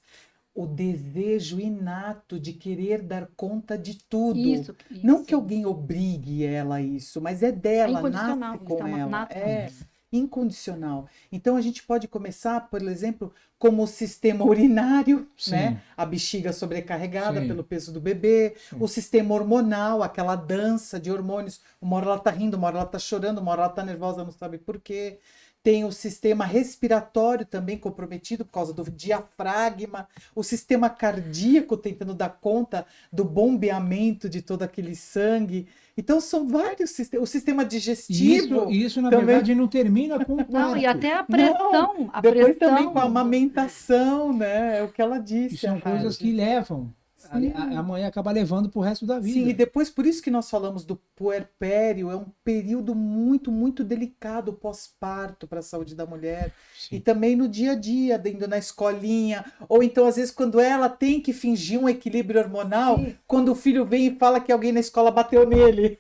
o desejo inato de querer dar conta de tudo. isso, Não que isso. alguém obrigue ela a isso, mas é É dela, incondicional, nasce com está ela, nato. é incondicional. Então a gente pode começar, por exemplo, como o sistema urinário, né? Sim, A bexiga sobrecarregada sim, pelo peso do bebê, sim. o sistema hormonal, aquela dança de hormônios. Uma hora ela tá rindo, uma hora ela tá chorando, uma hora ela tá nervosa, não sabe por quê. Tem o sistema respiratório também comprometido por causa do diafragma, o sistema cardíaco tentando dar conta do bombeamento de todo aquele sangue. Então são vários sistemas. O sistema E digestivo isso, na também. verdade, não termina com o Não, e parto. até a Não, pressão, a depois também com a pressão. amamentação, né? É o que ela E disse, a são coisas que Raji. levam, Sim. a mãe acaba levando pro resto da Sim, e vida. depois por isso que nós falamos do puerpério, é um período muito, muito delicado pós-parto para a saúde da mulher. E Sim. também no dia a dia, indo na escolinha, ou então às vezes quando ela tem que fingir um equilíbrio hormonal, Sim. quando o filho vem e fala que alguém na escola bateu nele.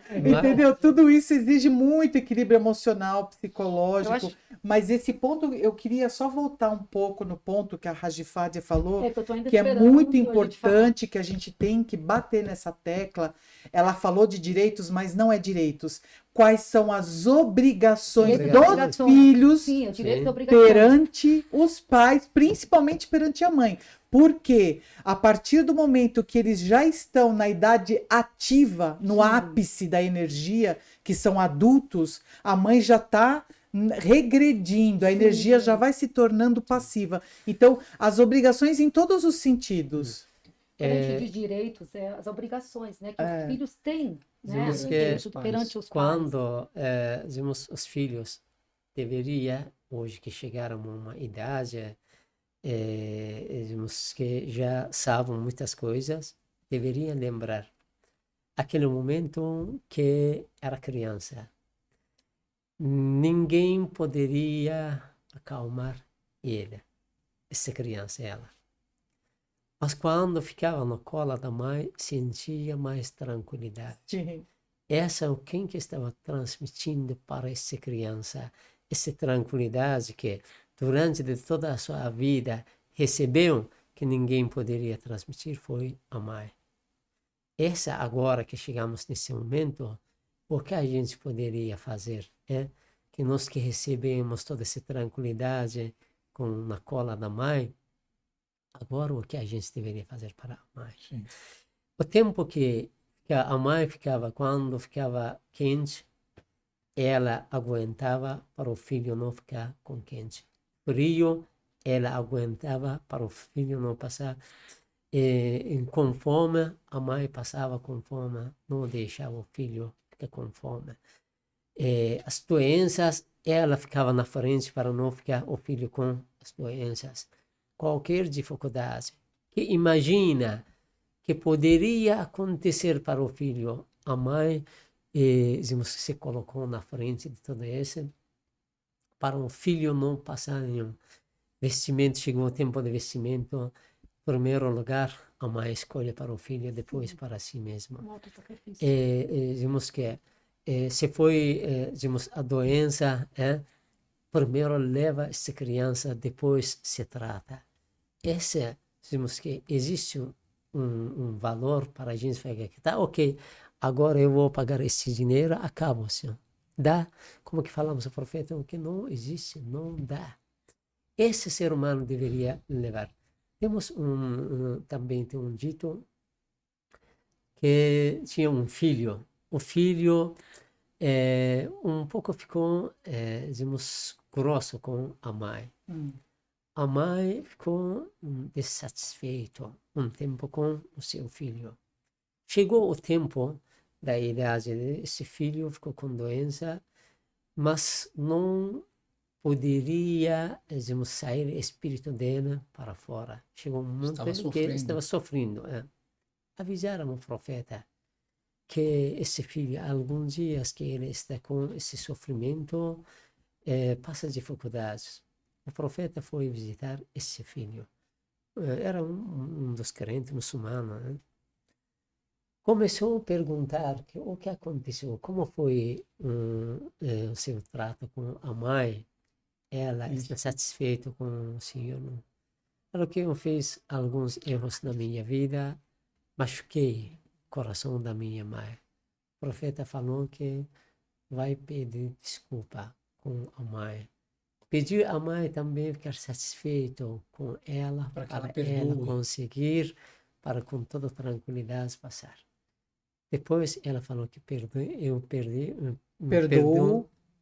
Entendeu? Tudo isso exige muito equilíbrio emocional, Eu psicológico. acho Mas esse ponto, eu queria só voltar um pouco no ponto que a Rajifadia falou, que eu tô ainda que é esperando muito a gente falar. importante, que a gente tem que bater nessa tecla. Ela falou de direitos, mas não é direitos. Quais são as obrigações Direitos e dos obrigações. filhos Sim, o direito Sim. e obrigações. perante os pais, principalmente perante a mãe? Porque a partir do momento que eles já estão na idade ativa, no Sim. ápice da energia, que são adultos, a mãe já está regredindo, a Sim. energia já vai se tornando passiva. Então, as obrigações em todos os sentidos. Diferente de direitos, as obrigações, né, que os filhos têm, né, Dizemos que perante os pais. quando dizemos, os filhos deveria, hoje que chegaram a uma idade, dizemos que já sabem muitas coisas, deveriam lembrar aquele momento que era criança. Ninguém poderia acalmar ele, essa criança, ela. Mas quando ficava no colo da mãe, sentia mais tranquilidade. Sim. Essa é o quem que estava transmitindo para essa criança, essa tranquilidade que durante de toda a sua vida recebeu, que ninguém poderia transmitir, foi a mãe. Essa agora que chegamos nesse momento, o que a gente poderia fazer, né? Que nós que recebemos toda essa tranquilidade na cola da mãe, agora o que a gente deveria fazer para a mãe? Sim. O tempo que a mãe ficava, quando ficava quente, ela aguentava para o filho não ficar com quente. Frio, ela aguentava para o filho não passar com fome. A mãe passava com fome, não deixava o filho ficar com fome. As doenças, ela ficava na frente para não ficar o filho com as doenças. Qualquer dificuldade que imagina que poderia acontecer para o filho, a mãe se colocou na frente de tudo isso para o filho não passar nenhum vestimento. Chegou o tempo de vestimento, em primeiro lugar a mãe escolhe para o filho, depois para si mesma. Dizemos que se foi a doença, primeiro leva essa criança, depois se trata. Dizemos que existe um valor para a gente falar que tá ok, agora eu vou pagar esse dinheiro, acaba, senhor. Dá, como que falamos o profeta, o que não existe, não dá. Esse ser humano deveria levar. Temos também tem um dito que tinha um filho. O filho um pouco ficou, dizemos, grosso com a mãe. A mãe ficou insatisfeita um tempo com o seu filho. Chegou o tempo da idade desse filho, ficou com doença, mas não poderia, dizemos, sair o espírito dele para fora. Chegou um momento que estava sofrendo. Avisaram o profeta que esse filho, alguns dias que ele está com esse sofrimento, passa dificuldades. O profeta foi visitar esse filho. Era um dos crentes muçulmanos, né? Começou a perguntar o que aconteceu, como foi o seu trato com a mãe. Ela está satisfeita com o Senhor? Falou que eu fiz alguns erros na minha vida, machuquei o coração da minha mãe. O profeta falou que vai pedir desculpa com a mãe. Pediu a mãe também ficar satisfeito com ela, para ela conseguir, para com toda tranquilidade passar. Depois ela falou que perdoou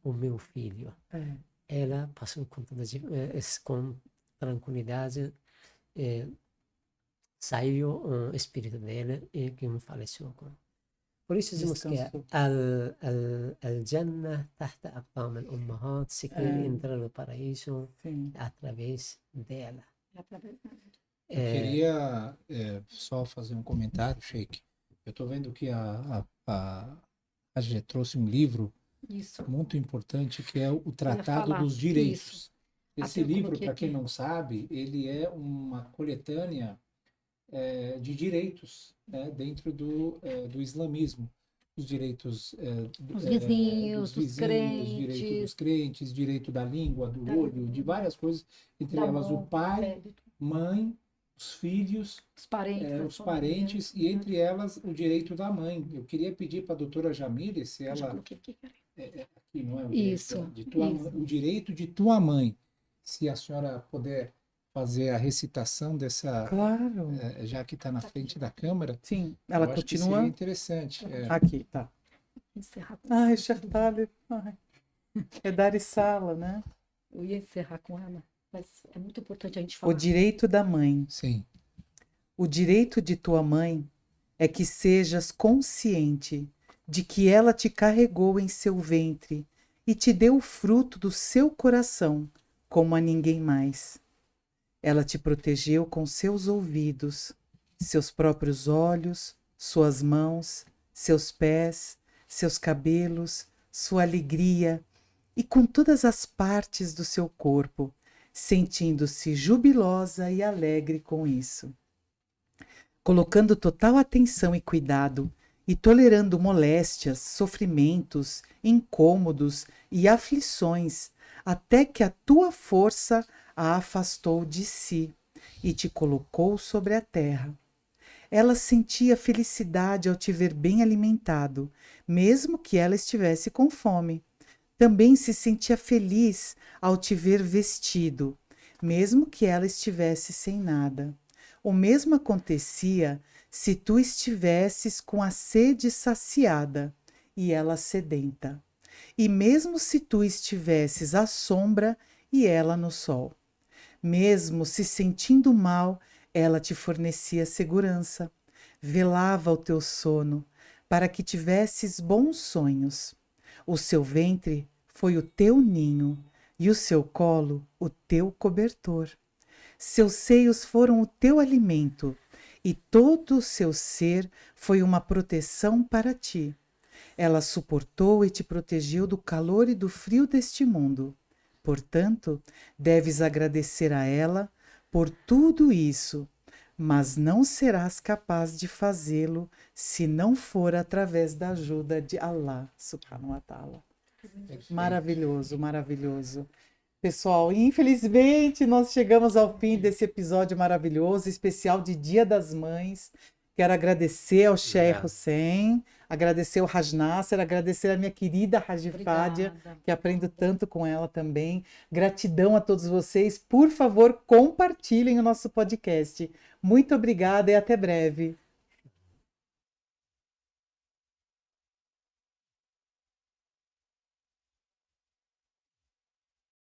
o meu filho. Ela passou com tranquilidade, saiu o espírito dela e que faleceu. Por isso dizemos que al-Jannah tahta aqdam al-ummahat, se quer entrar no paraíso através dela. Eu queria só fazer um comentário, Sheikh. Eu estou vendo que a Hajé trouxe um livro muito importante, que é o Tratado dos Direitos. Esse livro, para quem não sabe, ele é uma coletânea de direitos, né, dentro do islamismo. Os direitos dos vizinhos, dos direitos dos crentes, direito da língua, do olho, de várias coisas, entre elas o pai, mãe, os filhos, os parentes e entre elas o direito da mãe. Eu queria pedir para a doutora Jamile, se ela... aqui não é o direito o direito de tua mãe. Se a senhora puder fazer a recitação dessa... Claro. Já que está na frente da câmera. Sim, ela continua. Seria interessante. Aqui, tá. Ai, Chartale. É dar sala, né? Eu ia encerrar com ela, mas é muito importante a gente falar. O direito da mãe. Sim. O direito de tua mãe é que sejas consciente de que ela te carregou em seu ventre e te deu o fruto do seu coração, como a ninguém mais. Ela te protegeu com seus ouvidos, seus próprios olhos, suas mãos, seus pés, seus cabelos, sua alegria e com todas as partes do seu corpo, sentindo-se jubilosa e alegre com isso. Colocando total atenção e cuidado e tolerando moléstias, sofrimentos, incômodos e aflições, até que a tua força a afastou de si e te colocou sobre a terra. Ela sentia felicidade ao te ver bem alimentado, mesmo que ela estivesse com fome. Também se sentia feliz ao te ver vestido, mesmo que ela estivesse sem nada. O mesmo acontecia se tu estivesses com a sede saciada e ela sedenta, e mesmo se tu estivesses à sombra e ela no sol. Mesmo se sentindo mal, ela te fornecia segurança, velava o teu sono, para que tivesses bons sonhos. O seu ventre foi o teu ninho, e o seu colo o teu cobertor. Seus seios foram o teu alimento, e todo o seu ser foi uma proteção para ti. Ela suportou e te protegeu do calor e do frio deste mundo. Portanto, deves agradecer a ela por tudo isso, mas não serás capaz de fazê-lo se não for através da ajuda de Allah, subhanahu wa ta'ala. Maravilhoso, maravilhoso. Pessoal, infelizmente nós chegamos ao fim desse episódio maravilhoso, especial de Dia das Mães. Quero agradecer ao Sheikh Hussein, agradecer ao Haj Nasser, agradecer a minha querida Haj Fádia, que aprendo tanto com ela também. Gratidão a todos vocês. Por favor, compartilhem o nosso podcast. Muito obrigada e até breve.